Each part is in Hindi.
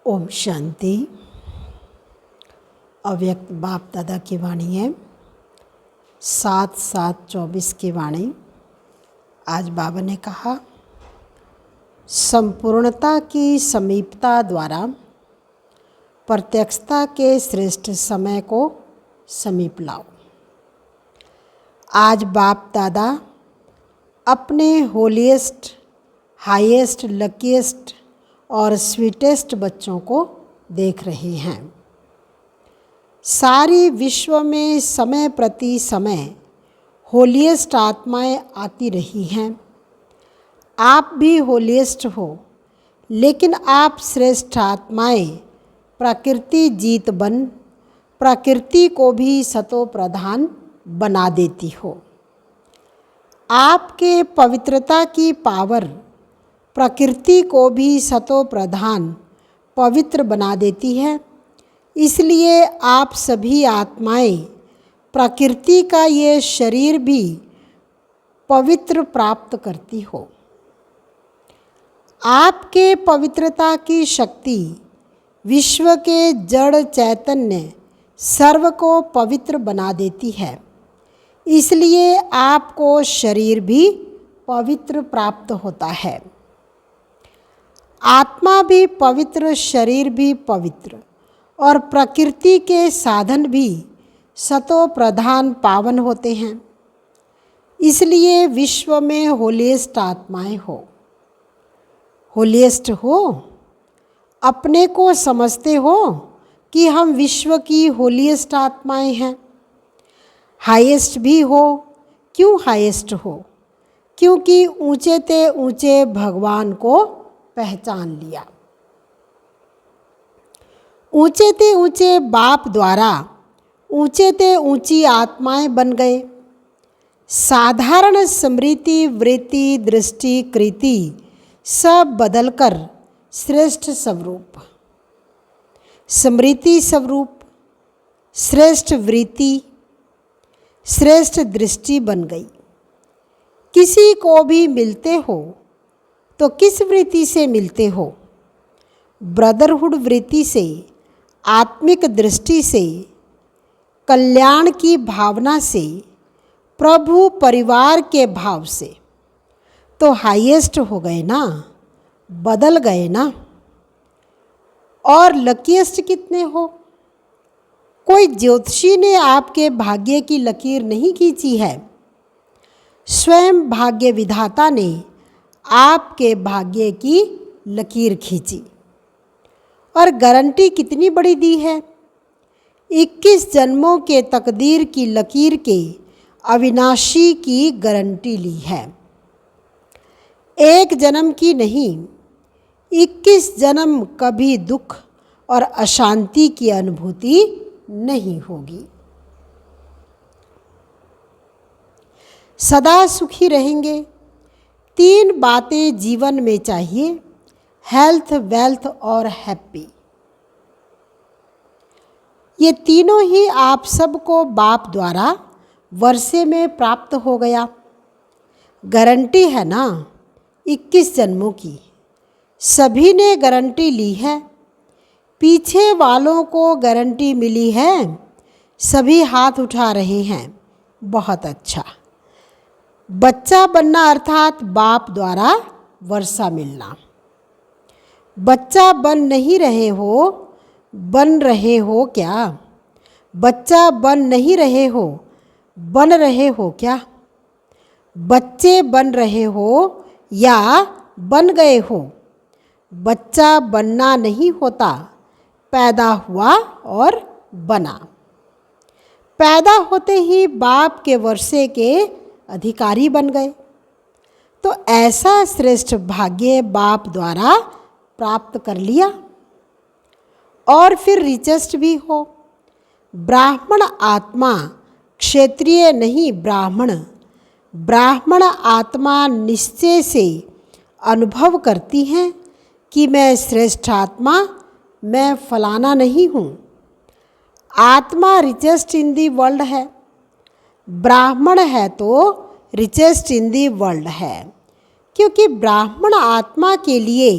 ओम शांति। अव्यक्त बाप दादा की वाणी है 7/7/24 की वाणी। आज बाबा ने कहा, संपूर्णता की समीपता द्वारा प्रत्यक्षता के श्रेष्ठ समय को समीप लाओ। आज बाप दादा अपने होलीएस्ट, हाईएस्ट, लकीएस्ट और स्वीटेस्ट बच्चों को देख रहे हैं। सारी विश्व में समय प्रति समय होलीएस्ट आत्माएं आती रही हैं। आप भी होलीएस्ट हो, लेकिन आप श्रेष्ठ आत्माएं प्रकृति जीत बन प्रकृति को भी सतो प्रधान बना देती हो। आपके पवित्रता की पावर प्रकृति को भी सतो प्रधान पवित्र बना देती है। इसलिए आप सभी आत्माएं प्रकृति का ये शरीर भी पवित्र प्राप्त करती हो। आपके पवित्रता की शक्ति विश्व के जड़ चैतन्य सर्व को पवित्र बना देती है। इसलिए आपको शरीर भी पवित्र प्राप्त होता है। आत्मा भी पवित्र, शरीर भी पवित्र और प्रकृति के साधन भी सतो प्रधान पावन होते हैं। इसलिए विश्व में होलीएस्ट आत्माएं हो। होलीएस्ट हो, अपने को समझते हो कि हम विश्व की होलीएस्ट आत्माएं हैं। हाईएस्ट भी हो। क्यों हाईएस्ट हो? क्योंकि ऊंचे ते ऊंचे भगवान को पहचान लिया। ऊंचे ते ऊंचे बाप द्वारा ऊंचे ते ऊंची आत्माएं बन गए। साधारण स्मृति, वृत्ति, दृष्टि, कृति सब बदलकर श्रेष्ठ स्वरूप, स्मृति स्वरूप, श्रेष्ठ वृत्ति, श्रेष्ठ दृष्टि बन गई। किसी को भी मिलते हो तो किस वृत्ति से मिलते हो? ब्रदरहुड वृत्ति से, आत्मिक दृष्टि से, कल्याण की भावना से, प्रभु परिवार के भाव से। तो हाईएस्ट हो गए ना, बदल गए ना। और लकीएस्ट कितने हो? कोई ज्योतिषी ने आपके भाग्य की लकीर नहीं खींची है। स्वयं भाग्य विधाता ने आपके भाग्य की लकीर खींची। और गारंटी कितनी बड़ी दी है? 21 जन्मों के तकदीर की लकीर के अविनाशी की गारंटी ली है। एक जन्म की नहीं, 21 जन्म कभी दुख और अशांति की अनुभूति नहीं होगी। सदा सुखी रहेंगे। 3 बातें जीवन में चाहिए: हेल्थ, वेल्थ और हैप्पी। ये तीनों ही आप सबको बाप द्वारा वर्षे में प्राप्त हो गया। गारंटी है ना 21 जन्मों की। सभी ने गारंटी ली है। पीछे वालों को गारंटी मिली है। सभी हाथ उठा रहे हैं। बहुत अच्छा। बच्चा बनना अर्थात बाप द्वारा वर्षा मिलना। बच्चा बन नहीं रहे हो, बन रहे हो क्या? बच्चा बन नहीं रहे हो, बन रहे हो क्या? बच्चे बन रहे हो या बन गए हो? बच्चा बनना नहीं होता, पैदा हुआ और बना। पैदा होते ही बाप के वर्षे के अधिकारी बन गए। तो ऐसा श्रेष्ठ भाग्य बाप द्वारा प्राप्त कर लिया। और फिर रिचेस्ट भी हो। ब्राह्मण आत्मा क्षत्रिय नहीं, ब्राह्मण। ब्राह्मण आत्मा निश्चय से अनुभव करती है कि मैं श्रेष्ठ आत्मा, मैं फलाना नहीं हूँ। आत्मा रिचेस्ट इन दी वर्ल्ड है। ब्राह्मण है तो रिचेस्ट इन दी वर्ल्ड है, क्योंकि ब्राह्मण आत्मा के लिए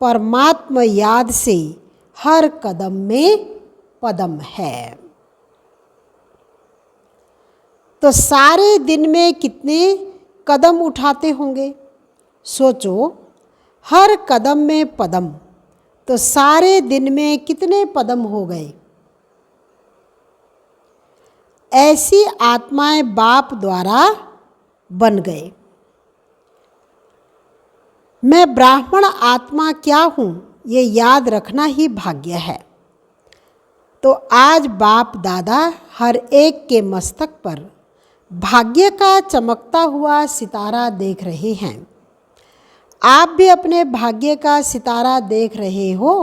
परमात्मा याद से हर कदम में पदम है। तो सारे दिन में कितने कदम उठाते होंगे? सोचो, हर कदम में पदम, तो सारे दिन में कितने पदम हो गए? ऐसी आत्माएं बाप द्वारा बन गए। मैं ब्राह्मण आत्मा क्या हूँ, ये याद रखना ही भाग्य है। तो आज बाप दादा हर एक के मस्तक पर भाग्य का चमकता हुआ सितारा देख रहे हैं। आप भी अपने भाग्य का सितारा देख रहे हो।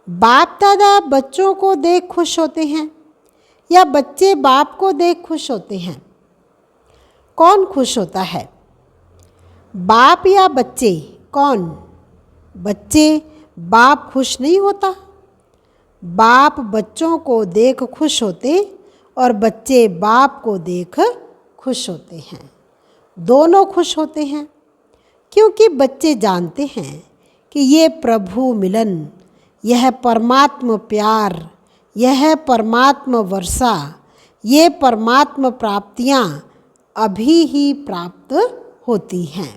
बाप दादा बच्चों को देख खुश होते हैं या बच्चे बाप को देख खुश होते हैं? कौन खुश होता है, बाप या बच्चे? कौन? बच्चे। बाप खुश नहीं होता। बाप बच्चों को देख खुश होते और बच्चे बाप को देख खुश होते हैं। दोनों खुश होते हैं, क्योंकि बच्चे जानते हैं कि ये प्रभु मिलन, यह परमात्म प्यार, यह परमात्म वर्षा, ये परमात्म प्राप्तियाँ अभी ही प्राप्त होती हैं,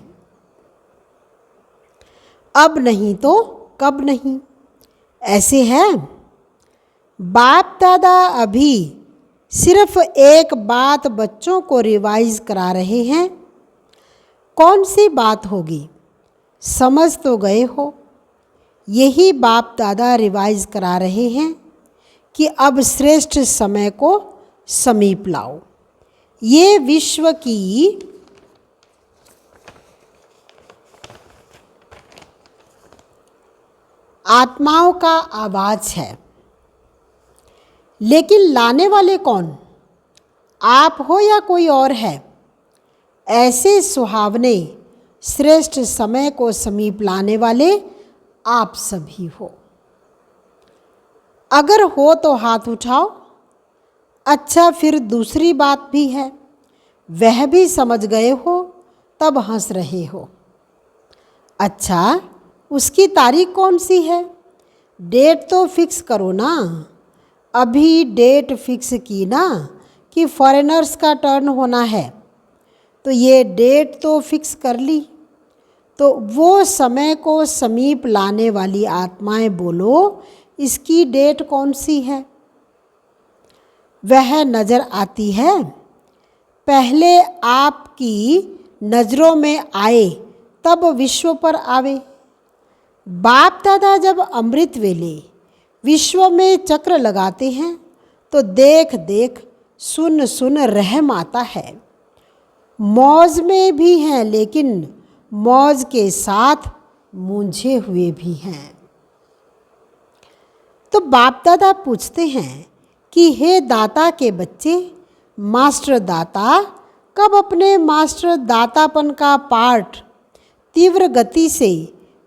अब नहीं तो कब नहीं। ऐसे है। बाप दादा अभी सिर्फ एक बात बच्चों को रिवाइज करा रहे हैं। कौन सी बात होगी? समझ तो गए हो। यही बाप दादा रिवाइज करा रहे हैं कि अब श्रेष्ठ समय को समीप लाओ। ये विश्व की आत्माओं का आवाज़ है, लेकिन लाने वाले कौन? आप हो या कोई और है? ऐसे सुहावने श्रेष्ठ समय को समीप लाने वाले आप सभी हो। अगर हो तो हाथ उठाओ। अच्छा, फिर दूसरी बात भी है, वह भी समझ गए हो तब हंस रहे हो। अच्छा, उसकी तारीख कौन सी है? डेट तो फिक्स करो ना। अभी डेट फिक्स की ना कि फॉरेनर्स का टर्न होना है, तो ये डेट तो फिक्स कर ली। तो वो समय को समीप लाने वाली आत्माएं बोलो, इसकी डेट कौन सी है? वह नज़र आती है। पहले आपकी नज़रों में आए तब विश्व पर आवे। बाप दादा जब अमृत वेले विश्व में चक्र लगाते हैं तो देख देख सुन सुन रहम आता है। मौज में भी हैं, लेकिन मौज के साथ मूंझे हुए भी हैं। तो बाप दादा पूछते हैं कि हे दाता के बच्चे, मास्टर दाता कब अपने मास्टर दातापन का पाठ तीव्र गति से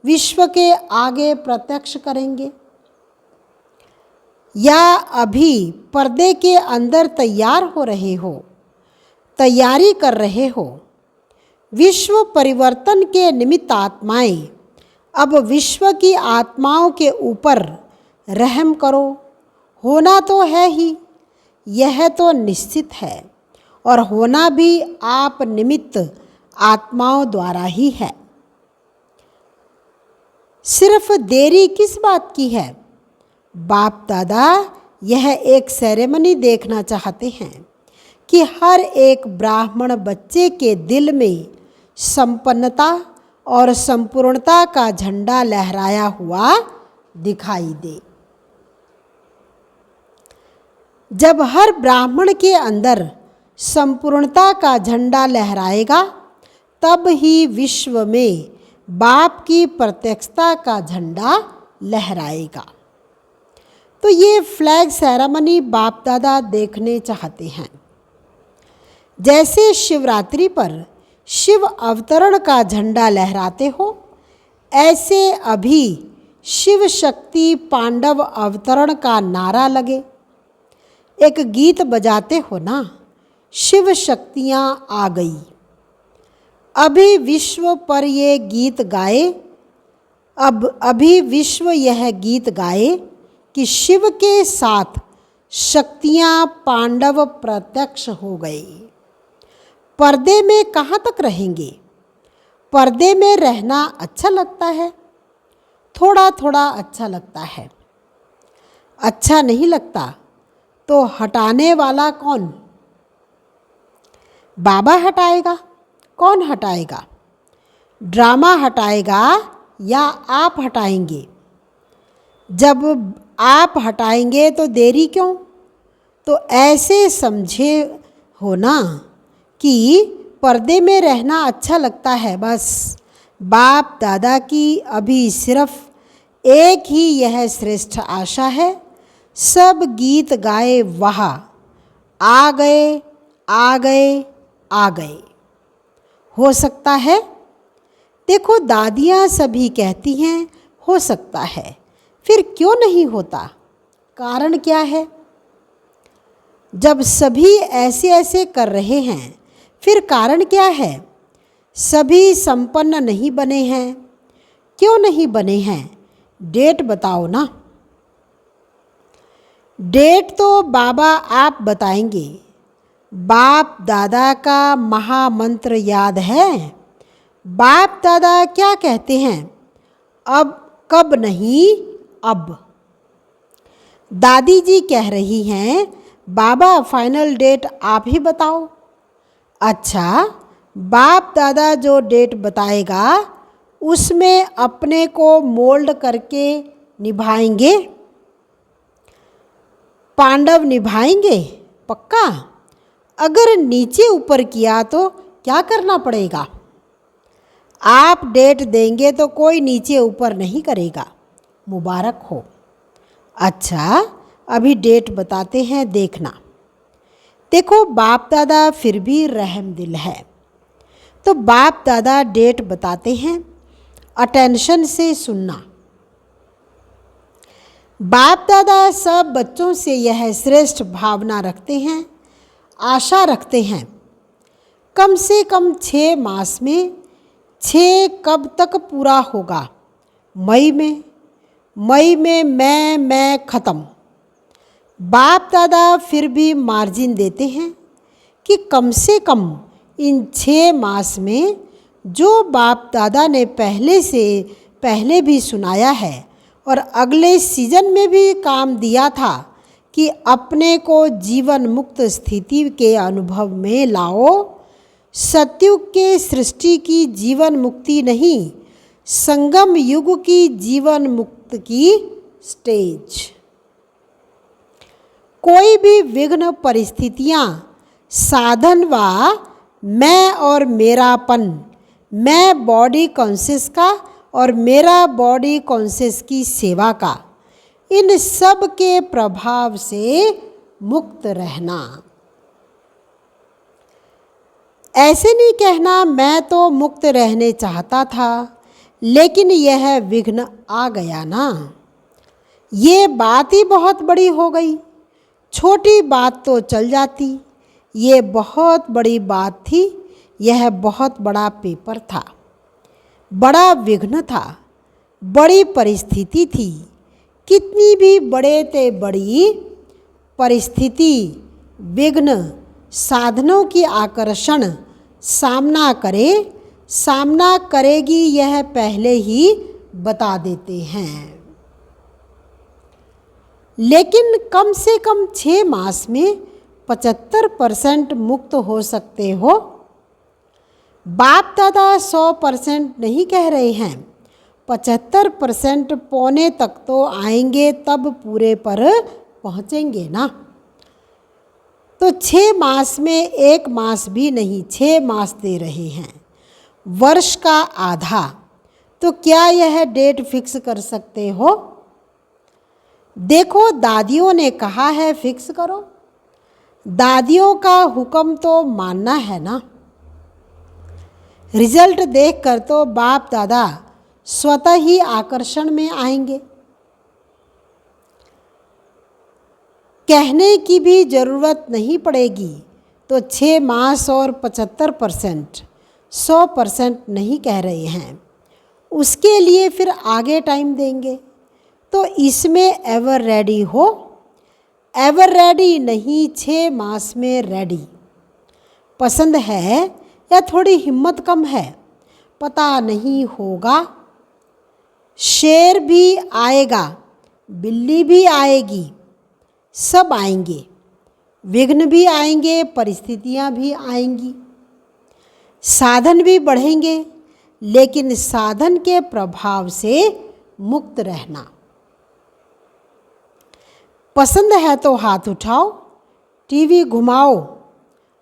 विश्व के आगे प्रत्यक्ष करेंगे, या अभी पर्दे के अंदर तैयार हो रहे हो, तैयारी कर रहे हो? विश्व परिवर्तन के निमित्त आत्माएं, अब विश्व की आत्माओं के ऊपर रहम करो। होना तो है ही, यह तो निश्चित है, और होना भी आप निमित्त आत्माओं द्वारा ही है। सिर्फ देरी किस बात की है? बाप दादा यह एक सेरेमनी देखना चाहते हैं कि हर एक ब्राह्मण बच्चे के दिल में संपन्नता और संपूर्णता का झंडा लहराया हुआ दिखाई दे। जब हर ब्राह्मण के अंदर संपूर्णता का झंडा लहराएगा, तब ही विश्व में बाप की प्रत्यक्षता का झंडा लहराएगा। तो ये फ्लैग सेरेमनी बाप दादा देखने चाहते हैं। जैसे शिवरात्रि पर शिव अवतरण का झंडा लहराते हो, ऐसे अभी शिव शक्ति पांडव अवतरण का नारा लगे। एक गीत बजाते हो ना, शिव शक्तियाँ आ गई। अभी विश्व पर ये गीत गाए अब अभी विश्व यह गीत गाए कि शिव के साथ शक्तियां पांडव प्रत्यक्ष हो गए। पर्दे में कहाँ तक रहेंगे? पर्दे में रहना अच्छा लगता है, थोड़ा थोड़ा अच्छा लगता है। अच्छा नहीं लगता तो हटाने वाला कौन? बाबा हटाएगा? कौन हटाएगा? ड्रामा हटाएगा या आप हटाएंगे? जब आप हटाएंगे तो देरी क्यों? तो ऐसे समझे हो ना कि पर्दे में रहना अच्छा लगता है। बस बाप दादा की अभी सिर्फ एक ही यह श्रेष्ठ आशा है, सब गीत गाए वहाँ आ गए आ गए आ गए। हो सकता है, देखो दादियाँ सभी कहती हैं हो सकता है, फिर क्यों नहीं होता? कारण क्या है? जब सभी ऐसे ऐसे कर रहे हैं फिर कारण क्या है? सभी संपन्न नहीं बने हैं। क्यों नहीं बने हैं? डेट बताओ ना। डेट तो बाबा आप बताएंगे। बाप दादा का महामंत्र याद है? बाप दादा क्या कहते हैं? अब कब नहीं अब। दादी जी कह रही हैं बाबा फाइनल डेट आप ही बताओ। अच्छा, बाप दादा जो डेट बताएगा उसमें अपने को मोल्ड करके निभाएंगे? पांडव निभाएंगे पक्का? अगर नीचे ऊपर किया तो क्या करना पड़ेगा? आप डेट देंगे तो कोई नीचे ऊपर नहीं करेगा। मुबारक हो। अच्छा, अभी डेट बताते हैं, देखना। देखो बाप दादा फिर भी रहम दिल है, तो बाप दादा डेट बताते हैं, अटेंशन से सुनना। बाप दादा सब बच्चों से यह श्रेष्ठ भावना रखते हैं, आशा रखते हैं। कम से कम 6 मास में 6 कब तक पूरा होगा? मई में। मई में मैं ख़त्म। बाप दादा फिर भी मार्जिन देते हैं कि कम से कम इन 6 मास में जो बाप दादा ने पहले भी सुनाया है और अगले सीजन में भी काम दिया था कि अपने को जीवन मुक्त स्थिति के अनुभव में लाओ। सतयुग के सृष्टि की जीवन मुक्ति नहीं, संगम युग की जीवन मुक्त की स्टेज। कोई भी विघ्न परिस्थितियाँ साधन व मैं और मेरापन, मैं बॉडी कॉन्शियस का और मेरा बॉडी कॉन्शियस की सेवा का, इन सब के प्रभाव से मुक्त रहना। ऐसे नहीं कहना मैं तो मुक्त रहने चाहता था लेकिन यह विघ्न आ गया ना। ये बात ही बहुत बड़ी हो गई, छोटी बात तो चल जाती, ये बहुत बड़ी बात थी। यह बहुत बड़ा पेपर था, बड़ा विघ्न था, बड़ी परिस्थिति थी। कितनी भी बड़े ते बड़ी परिस्थिति, विघ्न, साधनों की आकर्षण सामना करेगी, यह पहले ही बता देते हैं। लेकिन कम से कम 6 मास में 75% मुक्त हो सकते हो। बाप दादा 100% नहीं कह रहे हैं, 75% पौने तक तो आएंगे, तब पूरे पर पहुँचेंगे ना। तो 6 मास में 1 मास भी नहीं, 6 मास दे रहे हैं, वर्ष का आधा। तो क्या यह डेट फिक्स कर सकते हो? देखो दादियों ने कहा है फिक्स करो, दादियों का हुक्म तो मानना है ना। रिजल्ट देखकर तो बाप दादा स्वतः ही आकर्षण में आएंगे। कहने की भी ज़रूरत नहीं पड़ेगी। तो 6 मास और 75%, 100% नहीं कह रहे हैं, उसके लिए फिर आगे टाइम देंगे। तो इसमें एवर रेडी हो, एवर रेडी नहीं, 6 मास में रेडी। पसंद है या थोड़ी हिम्मत कम है, पता नहीं होगा। शेर भी आएगा, बिल्ली भी आएगी, सब आएंगे। विघ्न भी आएंगे, परिस्थितियां भी आएंगी। साधन भी बढ़ेंगे, लेकिन साधन के प्रभाव से मुक्त रहना। पसंद है तो हाथ उठाओ, टीवी घुमाओ,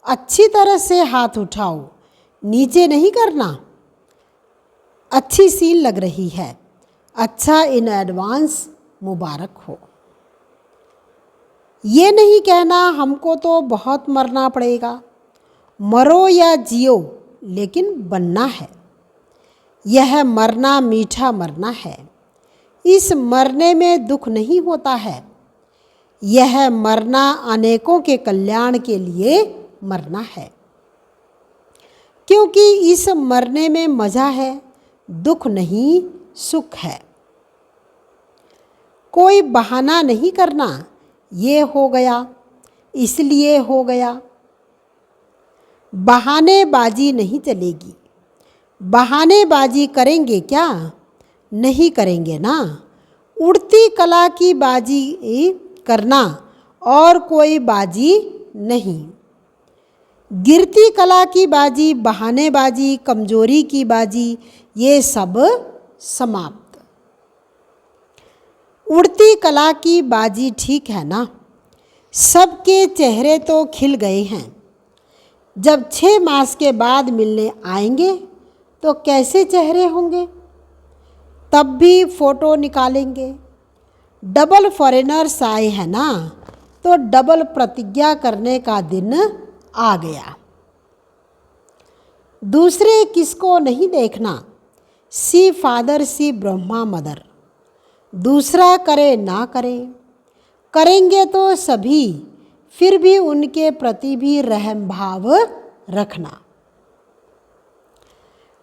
अच्छी तरह से हाथ उठाओ, नीचे नहीं करना। अच्छी सीन लग रही है, अच्छा इन एडवांस मुबारक हो। ये नहीं कहना हमको तो बहुत मरना पड़ेगा। मरो या जियो, लेकिन बनना है। यह मरना मीठा मरना है। इस मरने में दुख नहीं होता है। यह मरना अनेकों के कल्याण के लिए मरना है, क्योंकि इस मरने में मजा है, दुख नहीं सुख है। कोई बहाना नहीं करना, ये हो गया इसलिए हो गया। बहानेबाजी नहीं चलेगी। बहानेबाजी करेंगे क्या? नहीं करेंगे ना। उड़ती कला की बाजी करना और कोई बाजी नहीं। गिरती कला की बाजी, बहानेबाजी, कमजोरी की बाजी, ये सब समाप्त। उड़ती कला की बाजी ठीक है ना। सबके चेहरे तो खिल गए हैं। जब 6 मास के बाद मिलने आएंगे तो कैसे चेहरे होंगे? तब भी फोटो निकालेंगे। डबल फॉरेनर्स आए हैं ना, तो डबल प्रतिज्ञा करने का दिन आ गया। दूसरे किसको नहीं देखना, सी फादर सी ब्रह्मा मदर। दूसरा करे ना करे, करेंगे तो सभी, फिर भी उनके प्रति भी रहम भाव रखना।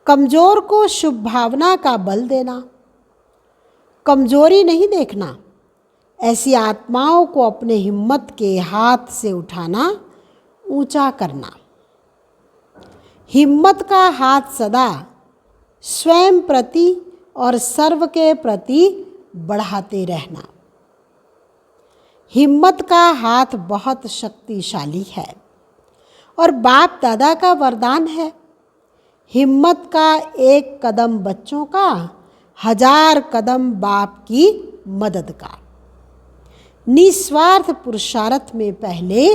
कमजोर को शुभ भावना का बल देना, कमजोरी नहीं देखना। ऐसी आत्माओं को अपने हिम्मत के हाथ से उठाना, ऊंचा करना। हिम्मत का हाथ सदा स्वयं प्रति और सर्व के प्रति बढ़ाते रहना। हिम्मत का हाथ बहुत शक्तिशाली है और बाप दादा का वरदान है। हिम्मत का एक कदम बच्चों का, 1000 कदम बाप की मदद का। निस्वार्थ पुरुषार्थ में पहले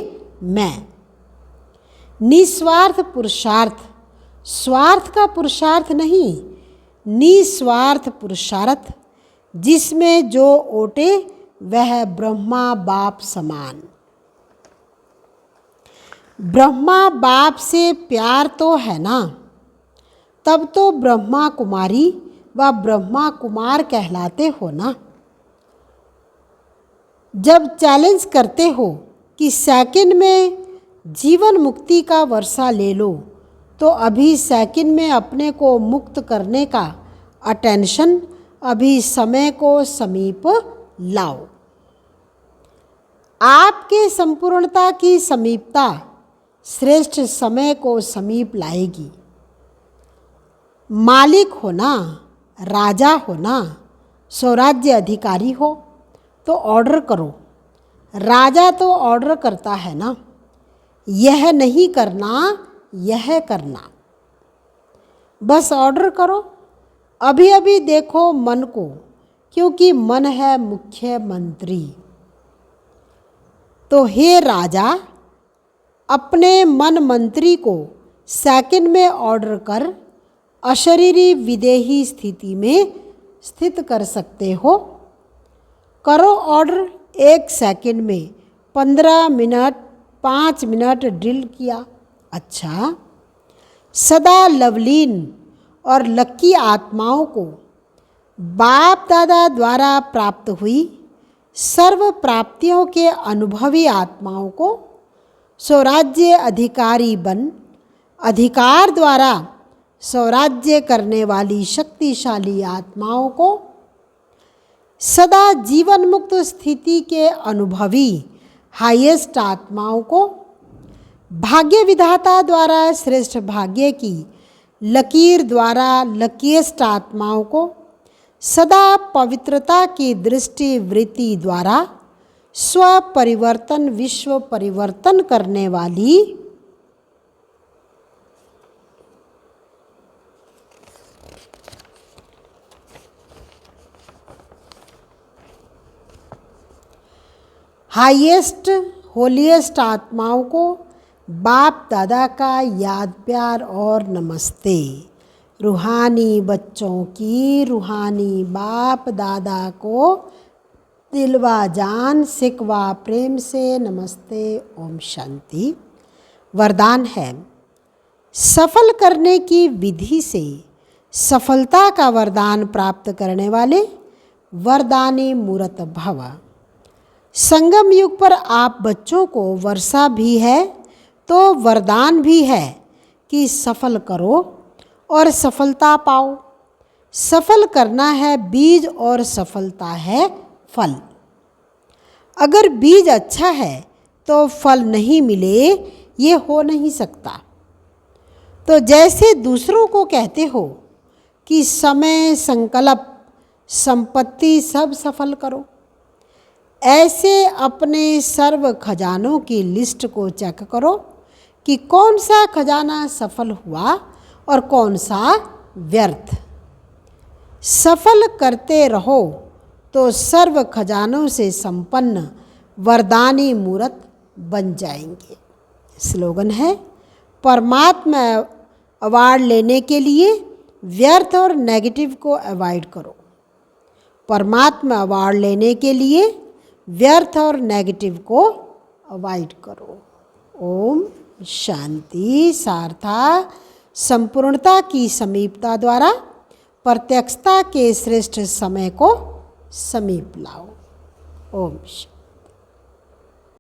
मैं। निस्वार्थ पुरुषार्थ, स्वार्थ का पुरुषार्थ नहीं, निस्वार्थ पुरुषार्थ, जिसमें जो ओटे वह ब्रह्मा बाप समान। ब्रह्मा बाप से प्यार तो है ना, तब तो ब्रह्मा कुमारी व ब्रह्मा कुमार कहलाते हो ना। जब चैलेंज करते हो कि सेकंड में जीवन मुक्ति का वर्षा ले लो, तो अभी सेकंड में अपने को मुक्त करने का अटेंशन, अभी समय को समीप लाओ। आपके संपूर्णता की समीपता श्रेष्ठ समय को समीप लाएगी। मालिक हो ना, राजा हो ना, स्वराज्य अधिकारी हो तो ऑर्डर करो। राजा तो ऑर्डर करता है ना, यह नहीं करना, यह करना। बस ऑर्डर करो। अभी अभी देखो मन को, क्योंकि मन है मुख्य मंत्री। तो हे राजा, अपने मन मंत्री को सेकंड में ऑर्डर कर अशरीरी विदेही स्थिति में स्थित कर सकते हो। करो ऑर्डर 1 सेकंड में, 15 मिनट 5 मिनट ड्रिल किया। अच्छा, सदा लवलीन और लक्की आत्माओं को बाप दादा द्वारा प्राप्त हुई सर्व प्राप्तियों के अनुभवी आत्माओं को स्वराज्य अधिकारी बन अधिकार द्वारा स्वराज्य करने वाली शक्तिशाली आत्माओं को, सदा जीवन मुक्त स्थिति के अनुभवी हाईएस्ट आत्माओं को, भाग्य विधाता द्वारा श्रेष्ठ भाग्य की लकीर द्वारा लकीएस्ट आत्माओं को, सदा पवित्रता की दृष्टि वृत्ति द्वारा स्व परिवर्तन विश्व परिवर्तन करने वाली हाईएस्ट होलीएस्ट आत्माओं को बाप दादा का याद प्यार और नमस्ते। रूहानी बच्चों की रूहानी बाप दादा को दिलवा जान सिकवा प्रेम से नमस्ते। ओम शांति। वरदान है, सफल करने की विधि से सफलता का वरदान प्राप्त करने वाले वरदानी मूर्त भव। संगम युग पर आप बच्चों को वर्षा भी है तो वरदान भी है कि सफल करो और सफलता पाओ। सफल करना है बीज और सफलता है फल। अगर बीज अच्छा है तो फल नहीं मिले, ये हो नहीं सकता। तो जैसे दूसरों को कहते हो कि समय, संकल्प, संपत्ति सब सफल करो, ऐसे अपने सर्व खजानों की लिस्ट को चेक करो कि कौन सा खजाना सफल हुआ और कौन सा व्यर्थ। सफल करते रहो तो सर्व खजानों से संपन्न वरदानी मूर्त बन जाएंगे। स्लोगन है, परमात्मा अवार्ड लेने के लिए व्यर्थ और नेगेटिव को अवॉइड करो। परमात्मा अवार्ड लेने के लिए व्यर्थ और नेगेटिव को अवॉइड करो। ओम शांति। सार्था संपूर्णता की समीपता द्वारा प्रत्यक्षता के श्रेष्ठ समय को समीप लाओ। ओम शांति।